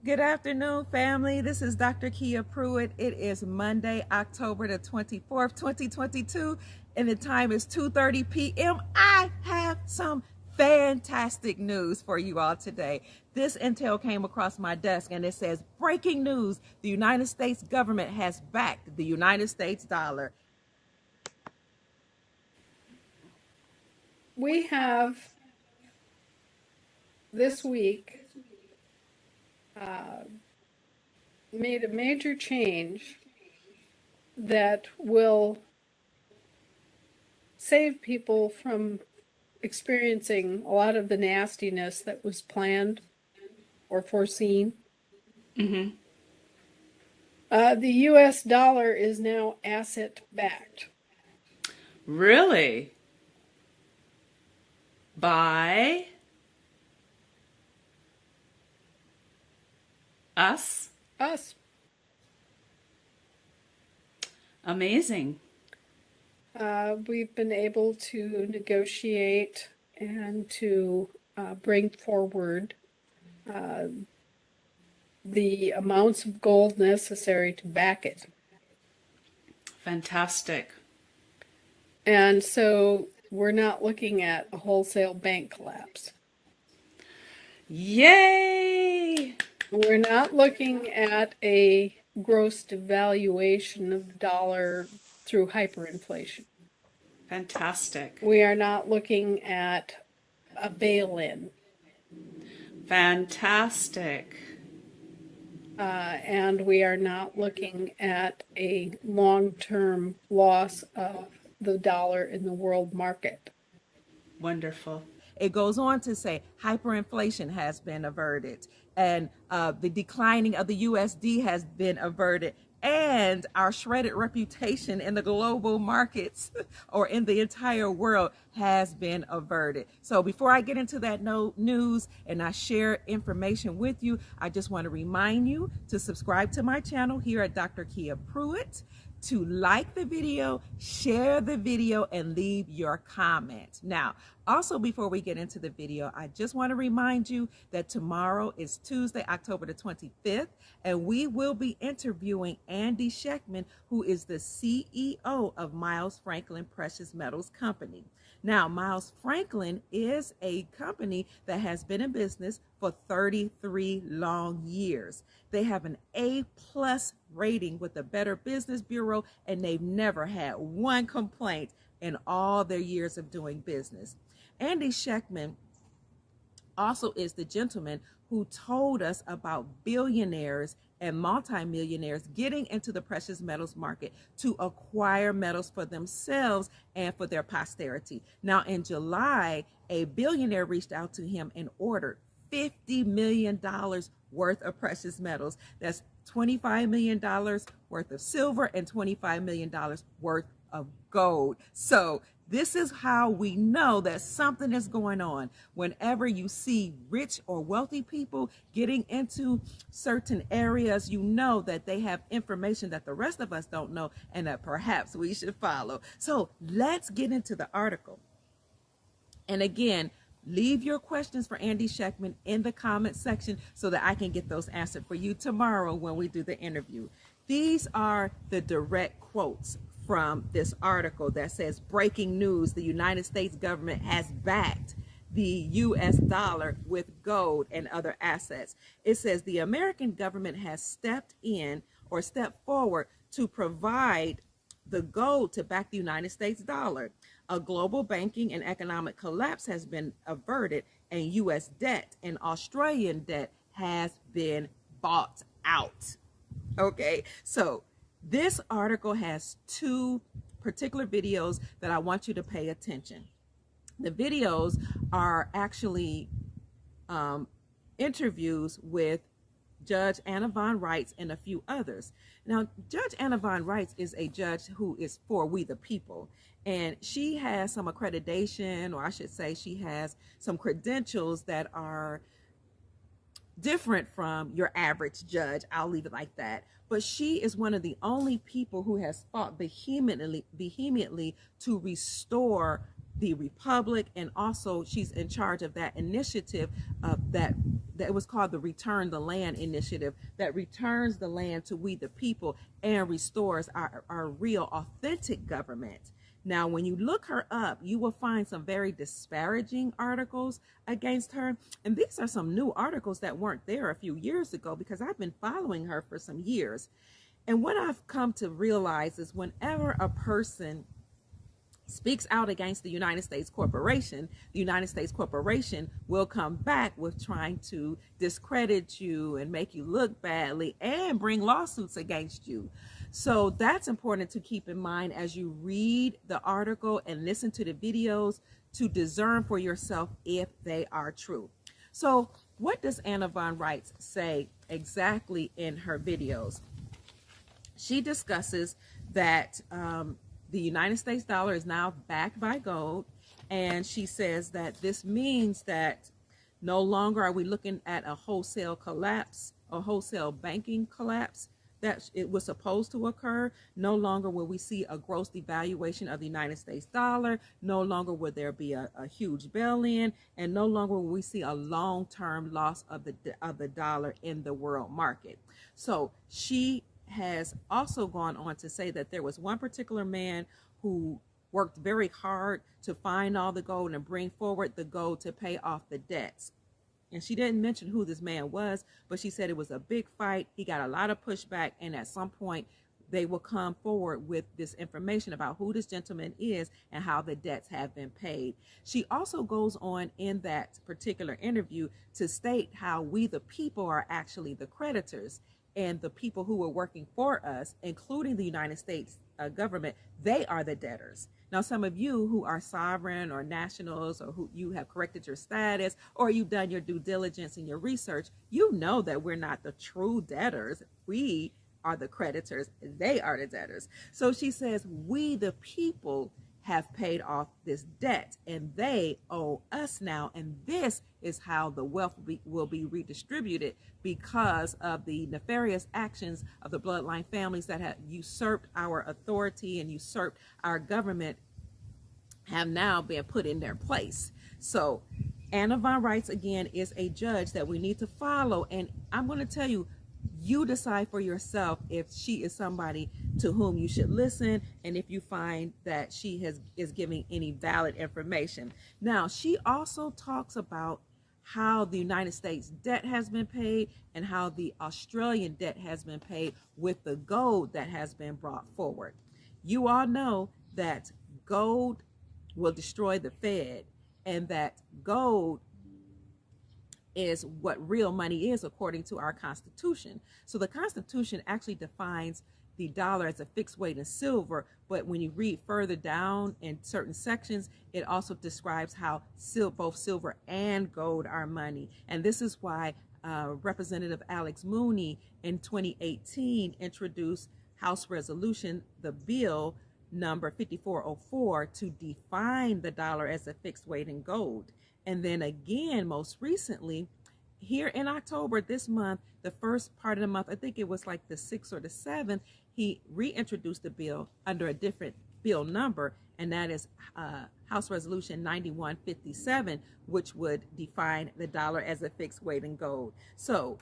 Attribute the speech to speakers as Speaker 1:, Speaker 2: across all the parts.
Speaker 1: Good afternoon, family. This is Dr. Kia Pruitt. It is Monday, October the 24th, 2022, and the time is 2:30 p.m. I have some fantastic news for you all today. This intel came across my desk and it says, breaking news, the United States government has backed the United States dollar.
Speaker 2: We have this week made a major change that will save people from experiencing a lot of the nastiness that was planned or foreseen. The US dollar is now asset backed.
Speaker 3: Really? By us?
Speaker 2: Us.
Speaker 3: Amazing.
Speaker 2: We've been able to negotiate and to bring forward the amounts of gold necessary to back it.
Speaker 3: Fantastic.
Speaker 2: And so we're not looking at a wholesale bank collapse.
Speaker 3: Yay!
Speaker 2: We're not looking at a gross devaluation of the dollar through hyperinflation.
Speaker 3: Fantastic.
Speaker 2: We are not looking at a bail-in.
Speaker 3: Fantastic.
Speaker 2: And we are not looking at a long-term loss of the dollar in the world market.
Speaker 3: Wonderful.
Speaker 1: It goes on to say hyperinflation has been averted, and the declining of the USD has been averted, and our shredded reputation in the global markets or in the entire world has been averted. So before I get into that news and I share information with you, I just want to remind you to subscribe to my channel here at Dr. Kia Pruitt, to like the video, share the video, and leave your comment. Now, also before we get into the video, I just want to remind you that tomorrow is Tuesday, October the 25th, and we will be interviewing Andy Schectman, who is the CEO of Miles Franklin Precious Metals Company. Now, Miles Franklin is a company that has been in business for 33 long years. They have an A+ rating with the Better Business Bureau, and they've never had one complaint in all their years of doing business. Andy Schectman also is the gentleman who told us about billionaires and multimillionaires getting into the precious metals market to acquire metals for themselves and for their posterity. Now, in July, a billionaire reached out to him and ordered $50 million worth of precious metals. That's $25 million worth of silver and $25 million worth of gold. So this is how we know that something is going on. Whenever you see rich or wealthy people getting into certain areas, you know that they have information that the rest of us don't know and that perhaps we should follow. So let's get into the article. And again, leave your questions for Andy Schectman in the comment section so that I can get those answered for you tomorrow when we do the interview. These are the direct quotes from this article that says, breaking news, the United States government has backed the US dollar with gold and other assets. It says the American government has stepped forward to provide the gold to back the United States dollar. A global banking and economic collapse has been averted, and US debt and Australian debt has been bought out. Okay, so this article has two particular videos that I want you to pay attention. The videos are actually interviews with Judge Anna Von Reitz and a few others. Now, Judge Anna Von Reitz is a judge who is for we the people, and she has some accreditation, or I should say she has some credentials that are different from your average judge. I'll leave it like that. But she is one of the only people who has fought vehemently to restore the republic, and also she's in charge of that initiative that that it was called the Return the Land Initiative, that returns the land to we the people and restores our real authentic government. Now, when you look her up, you will find some very disparaging articles against her. And these are some new articles that weren't there a few years ago, because I've been following her for some years. And what I've come to realize is whenever a person speaks out against the United States corporation, the United States corporation will come back with trying to discredit you and make you look badly and bring lawsuits against you. So that's important to keep in mind as you read the article and listen to the videos, to discern for yourself if they are true. So what does Anna von Reitz say exactly in her videos? She discusses that the United States dollar is now backed by gold, and she says that this means that no longer are we looking at a wholesale collapse, a wholesale banking collapse that it was supposed to occur. No longer will we see a gross devaluation of the United States dollar. No longer will there be a huge bail-in, and no longer will we see a long-term loss of the dollar in the world market. So she has also gone on to say that there was one particular man who worked very hard to find all the gold and bring forward the gold to pay off the debts. And she didn't mention who this man was, but she said it was a big fight. He got a lot of pushback, and at some point they will come forward with this information about who this gentleman is and how the debts have been paid. She also goes on in that particular interview to state how we the people are actually the creditors, and the people who are working for us, including the United States government, they are the debtors. Now, some of you who are sovereign or nationals, or who you have corrected your status, or you've done your due diligence and your research, you know that we're not the true debtors. We are the creditors. They are the debtors. So she says, we the people have paid off this debt, and they owe us now, and this is how the wealth will be redistributed, because of the nefarious actions of the bloodline families that have usurped our authority and usurped our government, have now been put in their place. So Anna von Reitz, again, is a judge that we need to follow, and I'm going to tell you, you decide for yourself if she is somebody to whom you should listen, and if you find that she is giving any valid information. Now, she also talks about how the United States debt has been paid and how the Australian debt has been paid with the gold that has been brought forward. You all know that gold will destroy the Fed, and that gold is what real money is according to our Constitution. So the Constitution actually defines the dollar as a fixed weight in silver, but when you read further down in certain sections, it also describes how both silver and gold are money. And this is why Representative Alex Mooney in 2018 introduced House Resolution, the bill number 5404, to define the dollar as a fixed weight in gold. And then again, most recently, here in October this month, the first part of the month, I think it was like the 6th or the 7th, he reintroduced the bill under a different bill number, and that is House Resolution 9157, which would define the dollar as a fixed weight in gold. So,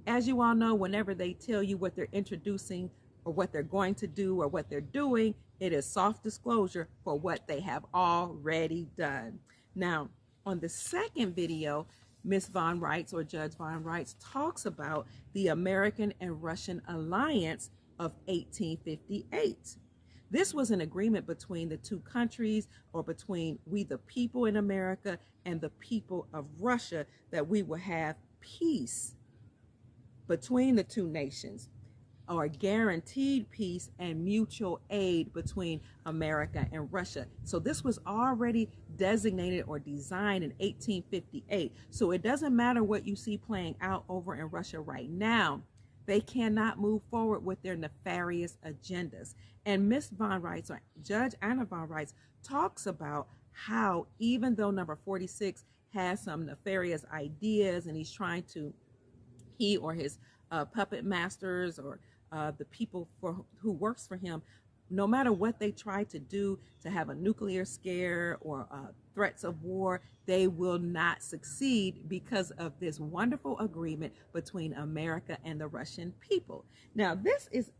Speaker 1: as you all know, whenever they tell you what they're introducing or what they're going to do or what they're doing, it is soft disclosure for what they have already done. Now, on the second video, Ms. von Reitz, or Judge von Reitz, talks about the American and Russian alliance of 1858. This was an agreement between the two countries, or between we the people in America and the people of Russia, that we will have peace between the two nations, or guaranteed peace and mutual aid between America and Russia. So this was already designated or designed in 1858. So it doesn't matter what you see playing out over in Russia right now. They cannot move forward with their nefarious agendas. And Ms. von Reitz, or Judge Anna von Reitz, talks about how even though number 46 has some nefarious ideas, and he's trying to, he or his puppet masters, or the people who works for him, no matter what they try to do to have a nuclear scare or threats of war, they will not succeed because of this wonderful agreement between America and the Russian people. Now, this is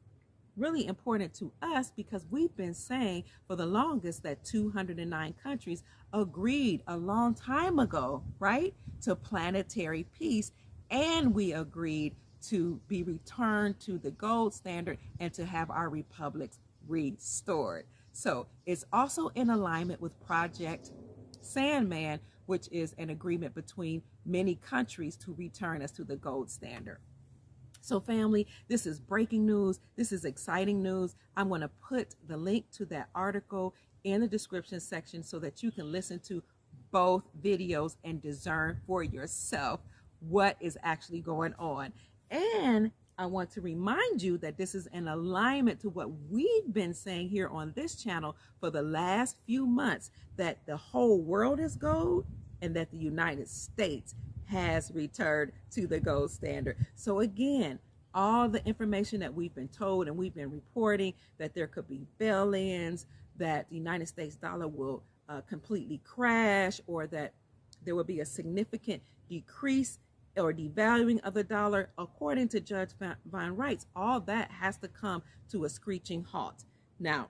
Speaker 1: really important to us because we've been saying for the longest that 209 countries agreed a long time ago, right, to planetary peace, and we agreed to be returned to the gold standard and to have our republics restored. So it's also in alignment with Project Sandman, which is an agreement between many countries to return us to the gold standard. So family, this is breaking news. This is exciting news. I'm going to put the link to that article in the description section so that you can listen to both videos and discern for yourself what is actually going on. And I want to remind you that this is in alignment to what we've been saying here on this channel for the last few months, that the whole world is gold and that the United States has returned to the gold standard. So again, all the information that we've been told and we've been reporting, that there could be bail-ins, that the United States dollar will completely crash, or that there will be a significant decrease or devaluing of the dollar, according to Judge Von Reitz, all that has to come to a screeching halt. Now,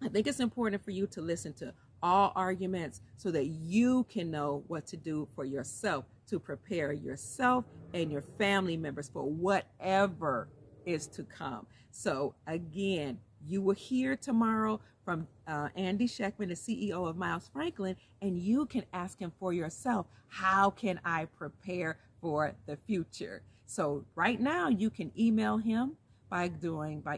Speaker 1: I think it's important for you to listen to all arguments so that you can know what to do for yourself to prepare yourself and your family members for whatever is to come. So again, you will hear tomorrow from Andy Sheckman, the CEO of Miles Franklin, and you can ask him for yourself, how can I prepare for the future? So right now you can email him by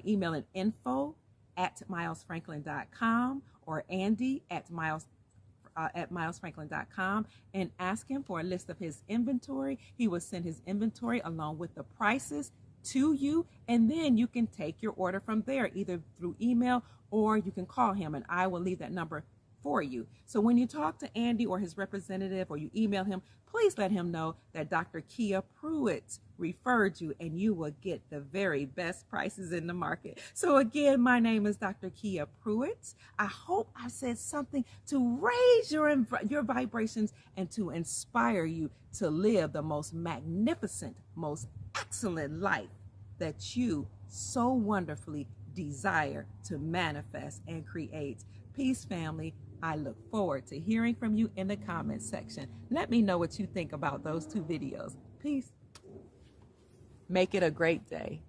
Speaker 1: emailing info@milesfranklin.com or Andy@milesfranklin.com and ask him for a list of his inventory. He will send his inventory along with the prices to you, and then you can take your order from there, either through email or you can call him, and I will leave that number for you. So when you talk to Andy or his representative or you email him, please let him know that Dr. Kia Pruitt referred you, and you will get the very best prices in the market. So again, my name is Dr. Kia Pruitt. I hope I said something to raise your vibrations and to inspire you to live the most magnificent, most excellent life that you so wonderfully desire to manifest and create. Peace, family. I look forward to hearing from you in the comments section. Let me know what you think about those two videos. Peace. Make it a great day.